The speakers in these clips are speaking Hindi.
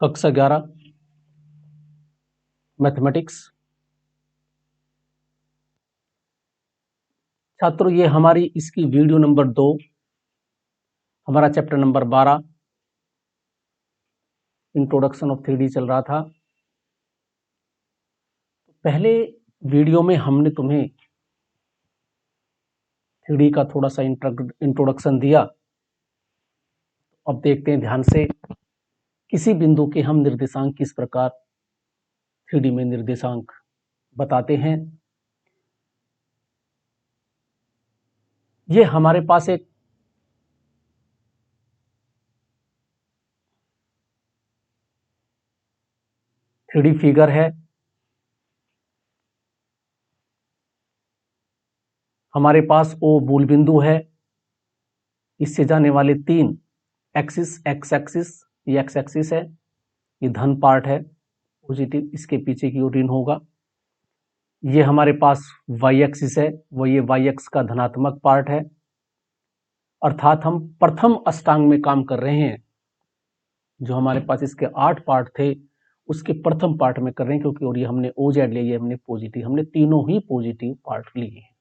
कक्षा 11 मैथमेटिक्स। छात्रों, ये हमारी इसकी वीडियो नंबर 2, हमारा chapter number 12 introduction of 3D चल रहा था। पहले वीडियो में हमने तुम्हें 3D का थोड़ा सा इंट्रोडक्शन दिया। अब देखते हैं ध्यान से, किसी बिंदु के हम निर्देशांक किस प्रकार 3D में निर्देशांक बताते हैं। ये हमारे पास एक थ्री फिगर है। हमारे पास ओ मूल बिंदु है। इससे जाने वाले 3 एक्सिस, एक्स एक्सिस, ये एक्स एक्सिस है, ये धन पार्ट है पॉजिटिव, इसके पीछे की ओर ऋण होगा। ये हमारे पास वाई एक्सिस है, वो ये वाई एक्स का धनात्मक पार्ट है। अर्थात हम प्रथम अष्टांग में काम कर रहे हैं। जो हमारे पास इसके 8 पार्ट थे उसके प्रथम पार्ट में कर रहे हैं, क्योंकि और ये हमने ओ जेड लिए, हमने पॉजिटिव, हमने तीनों ही पॉजिटिव पार्ट लिए हैं।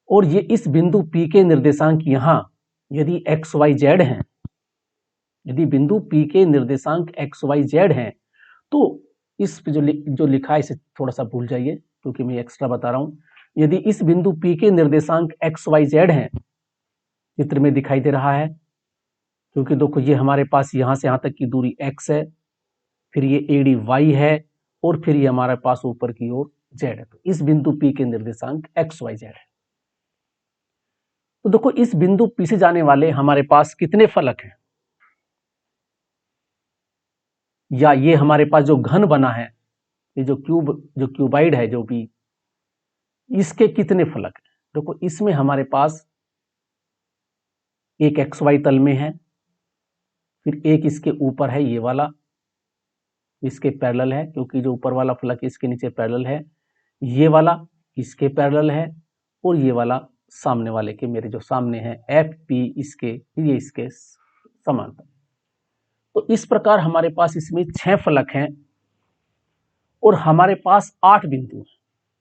और ये इस बिंदु P के निर्देशांक यहां यदि एक्स वाई जेड हैं, यदि बिंदु P के निर्देशांक एक्स वाई जेड हैं, तो इस जो लिखा है इसे थोड़ा सा भूल जाइए, क्योंकि मैं एक्स्ट्रा बता रहा हूं। यदि इस बिंदु P के निर्देशांक एक्स वाई जेड हैं, चित्र में दिखाई दे रहा है, क्योंकि देखो ये हमारे पास यहां से यहां तक की दूरी x है, फिर ये AD y है, और फिर ये हमारे पास ऊपर की ओर z है। तो इस बिंदु P के निर्देशांक एक्स वाई जेड है। तो देखो इस बिंदु P से जाने वाले हमारे पास कितने फलक हैं, या ये हमारे पास जो घन बना है, ये जो क्यूबाइड है जो भी, इसके कितने फलक हैं। देखो इसमें हमारे पास एक एक्स वाई तल में है, फिर एक इसके ऊपर है, ये वाला इसके पैरेलल है, क्योंकि जो ऊपर वाला फलक इसके नीचे पैरेलल है। ये वाला इसके पैरेलल है, और ये वाला सामने वाले के, मेरे जो सामने है एफ पी, ये इसके समांतर। तो इस प्रकार हमारे पास इसमें 6 फलक हैं, और हमारे पास 8 बिंदु हैं।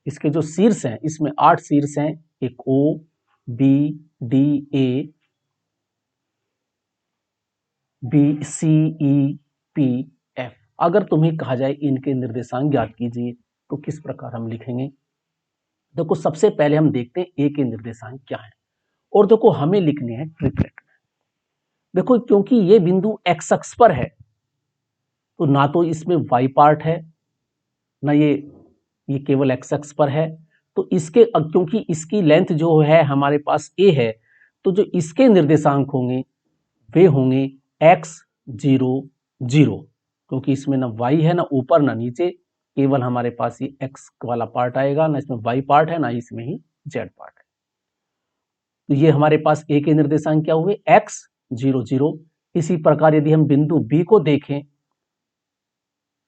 इसके जो शीर्ष हैं, इसमें 8 शीर्ष हैं, एक ओ, बी, डी, ए, बी, सी, ई, पी, एफ। अगर तुम्हें कहा जाए इनके निर्देशांक ज्ञात कीजिए, तो किस प्रकार हम लिखेंगे। देखो सबसे पहले हम देखते हैं ए के निर्देशांक क्या है, और देखो हमें लिखने हैं ट्रिपलेट। देखो क्योंकि ये बिंदु एक्स अक्ष पर है, तो ना तो इसमें वाई पार्ट है, ना ये केवल एक्स अक्ष पर है। तो इसके, क्योंकि इसकी लेंथ जो है हमारे पास ए है, तो जो इसके निर्देशांक होंगे वे होंगे x 0 0, क्योंकि इसमें ना y है, ना ऊपर ना नीचे, केवल हमारे पास ये x वाला पार्ट आएगा, ना इसमें y पार्ट है, ना इसमें ही z पार्ट है। तो ये हमारे पास a के निर्देशांक क्या हुए, x 0 0। इसी प्रकार यदि हम बिंदु B को देखें,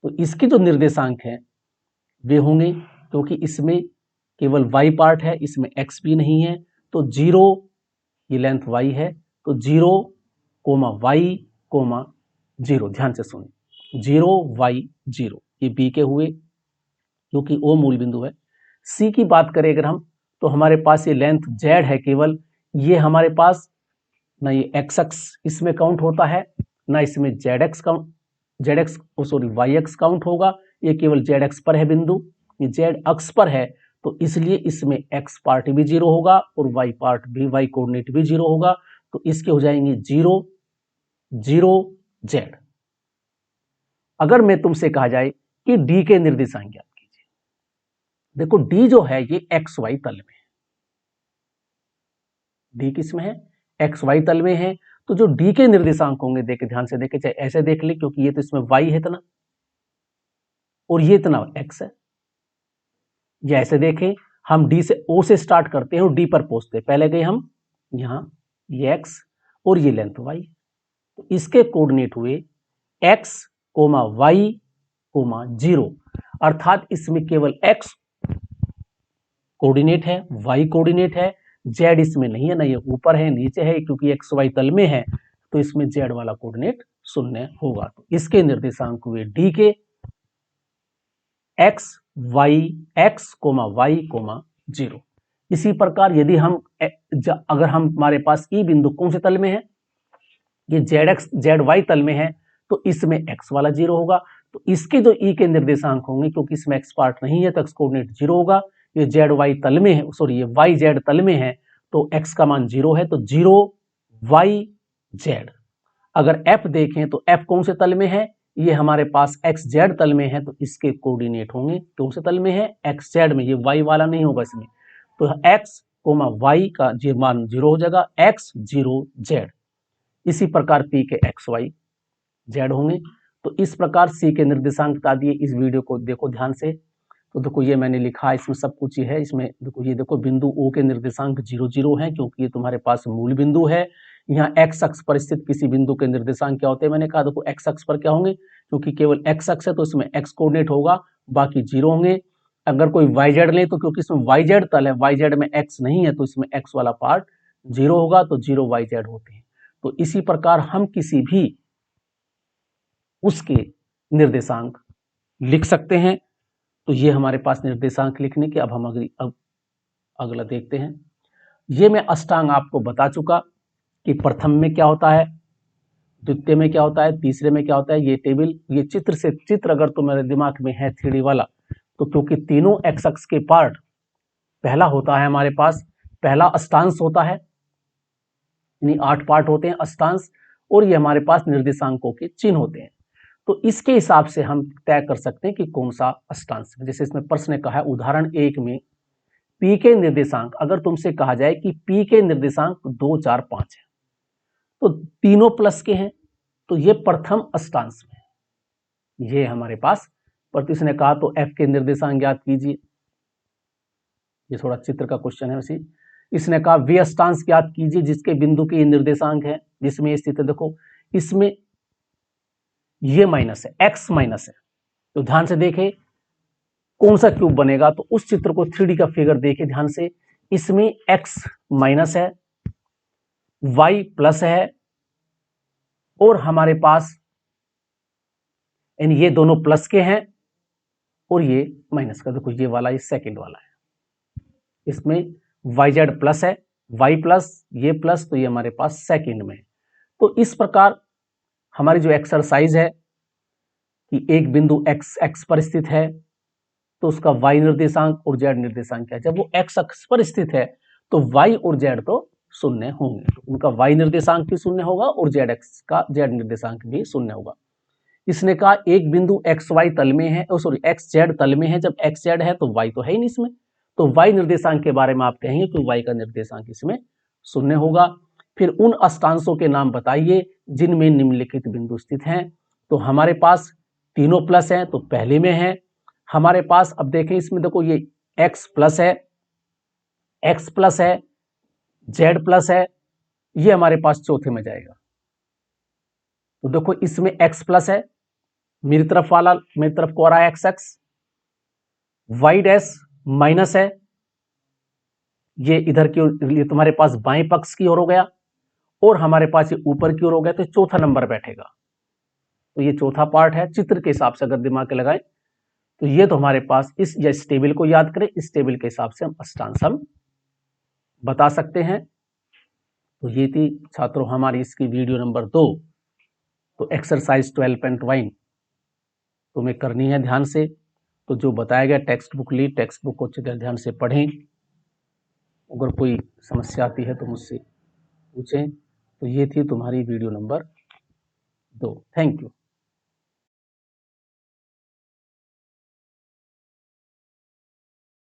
तो इसके जो निर्देशांक हैं वे होंगे, क्योंकि इसमें केवल y पार्ट है, इसमें x भी नहीं है, तो 0, ये लेंथ y है, तो 0, y, 0। ध्यान से सुनिए, 0 y 0, ये बी के हुए, क्योंकि ओ मूल बिंदु है। सी की बात करें अगर हम, तो हमारे पास ये लेंथ z है केवल, ये हमारे पास ना ये x अक्ष इसमें काउंट होता है, ना इसमें y अक्ष काउंट होगा, ये केवल z अक्ष पर है बिंदु, ये z अक्ष पर है, तो इसलिए इसमें x पार्ट भी 0 होगा और y पार्ट भी, y कोऑर्डिनेट भी 0 होगा। तो इसके हो जाएंगे 0 0 z। अगर मैं तुमसे कहा जाए कि d के निर्देशांक ज्ञात कीजिए, देखो d जो है ये एक्स वाई तल में है, d किस में है, एक्स वाई तल में है। तो जो d के निर्देशांक होंगे, देखे ध्यान से देखे, चाहे ऐसे देख ले, क्योंकि ये तो इसमें y है इतना, और ये इतना x है, या ऐसे देखें, हम d से o से स्टार्ट करते हैं और d पर पहुंचते हैं। पहले गए हम यहां, ये x और ये लेंथ y, तो इसके कोऑर्डिनेट हुए x, y, 0, अर्थात इसमें केवल x कोऑर्डिनेट है, y कोऑर्डिनेट है, z इसमें नहीं है, ना ये ऊपर है नीचे है, क्योंकि x y तल में है, तो इसमें z वाला कोऑर्डिनेट शून्य होगा। तो इसके निर्देशांक हुए डी के x y 0। इसी प्रकार यदि हम अगर हमारे पास ई बिंदु कौन से तल में है, ये ZY तल में है, तो इसमें x वाला 0 होगा। तो इसके जो ई के निर्देशांक होंगे, क्योंकि इसमें x पार्ट नहीं है तो x कोऑर्डिनेट 0 होगा। ये ZY तल में है, सॉरी ये YZ तल में है, तो x का मान 0 है, तो 0 YZ। अगर f देखें तो f कौन से तल में है, ये हमारे पास XZ तल में है, तो इसके कोऑर्डिनेट होंगे कौन से तल में है, XZ में। ये y वाला नहीं होगा इसमें, तो x, y का ये मान 0 हो जाएगा, x 0 Z। इसी प्रकार p के x y z होंगे। तो इस प्रकार c के निर्देशांक बता दिए। इस वीडियो को देखो ध्यान से। तो देखो ये मैंने लिखा, इसमें सब कुछ ही है। इसमें देखो ये देखो बिंदु O के निर्देशांक 0 0 है, क्योंकि ये तुम्हारे पास मूल बिंदु है। यहाँ x अक्ष पर स्थित किसी बिंदु के निर्देशांक क्या होते हैं, मैंने कहा देखो x अक्ष पर क्या होंगे, क्योंकि केवल x अक्ष है तो इसमें x कोऑर्डिनेट होगा, बाकी 0 होंगे। अगर कोई yz ले तो क्योंकि इसमें yz तल है, yz में x नहीं है, तो इसमें x वाला पार्ट 0 होगा, तो 0 yz होते हैं। तो इसी प्रकार हम किसी भी उसके निर्देशांक लिख सकते हैं। तो ये हमारे पास निर्देशांक लिखने के। अब हम अगला देखते हैं। ये मैं अष्टांग आपको बता चुका कि प्रथम में क्या होता है, द्वितीय में क्या होता है, तीसरे में क्या होता है। ये टेबल, ये चित्र अगर तुम्हारे दिमाग में है 3D वाला, तो क्योंकि तीनों एक्स अक्ष के पार्ट, पहला होता है हमारे पास, पहला अष्टांश होता है, यानी 8 पार्ट होते हैं अष्टांश, और ये हमारे पास निर्देशांकों के चिन्ह होते हैं। तो इसके हिसाब से हम तय कर सकते हैं कि कौन सा अष्टांश। जैसे इसमें प्रश्न ने कहा है उदाहरण 1 में P के निर्देशांक, अगर तुमसे कहा जाए कि P के निर्देशांक 2 4 5 है, तो तीनों प्लस के हैं, तो ये प्रथम अष्टांश में ये हमारे पास। पर इसने कहा तो F के निर्देशांक ज्ञात कीजिए। ये थोड़ा चित्र का क्वेश्चन है वैसे। इसने कहा वे अष्टांश ज्ञात कीजिए जिसके बिंदु के निर्देशांक है जिसमें स्थित है। देखो इसमें ये माइनस है, x माइनस है, तो ध्यान से देखें कौन सा क्यूब बनेगा। तो उस चित्र को 3D का फिगर देखें ध्यान से। इसमें x माइनस है, y प्लस है, और हमारे पास ये दोनों प्लस के हैं और ये माइनस का। देखो ये वाला, ये सेकंड वाला है, इसमें yz प्लस है, y प्लस, ये प्लस, तो ये हमारे पास सेकंड में है। तो इस प्रकार हमारी जो एक्सरसाइज है कि एक बिंदु x पर स्थित है, तो उसका y निर्देशांक और z निर्देशांक क्या है। जब वो x अक्ष पर स्थित है तो y और z तो शून्य होंगे, तो उनका y निर्देशांक भी शून्य होगा और z निर्देशांक भी शून्य होगा। इसने कहा एक बिंदु xy तल में है, सॉरी xz तल में है। जब xz है तो y तो है ही नहीं इसमें, तो y निर्देशांक के बारे में आप कहेंगे कि y का निर्देशांक इसमें शून्य होगा। फिर उन अष्टांशों के नाम बताइए जिनमें निम्नलिखित बिंदु स्थित हैं। तो हमारे पास तीनों प्लस हैं, तो पहले में है हमारे पास। अब देखें इसमें, देखो ये x प्लस है, x प्लस है, z प्लस है, ये हमारे पास चौथे में जाएगा। तो देखो इसमें x प्लस है, मेरी तरफ को आ रहा है x x, y dash minus है, ये इधर की ओर, ये तुम्हारे पास बाएं पक्ष की ओर हो गया, और हमारे पास ये ऊपर की ओर हो गया, तो चौथा नंबर बैठेगा। तो ये चौथा पार्ट है। चित्र के हिसाब से अगर दिमाग के लगाएं तो ये तो हमारे पास इस टेबल को याद करें, इस टेबल के हिसाब से हम अष्टांश हम बता सकते हैं। तो ये थी छात्रों हमारी इसकी वीडियो नंबर 2। तो एक्सरसाइज 12.1 तुम्हें करनी है ध्यान से। तो जो बताया गया टेक्स्ट बुक ली, टेक्स्ट बुक को अच्छी तरह ध्यान से पढ़ें। अगर कोई समस्या आती है तो मुझसे पूछें। तो ये थी तुम्हारी वीडियो नंबर 2। Thank you.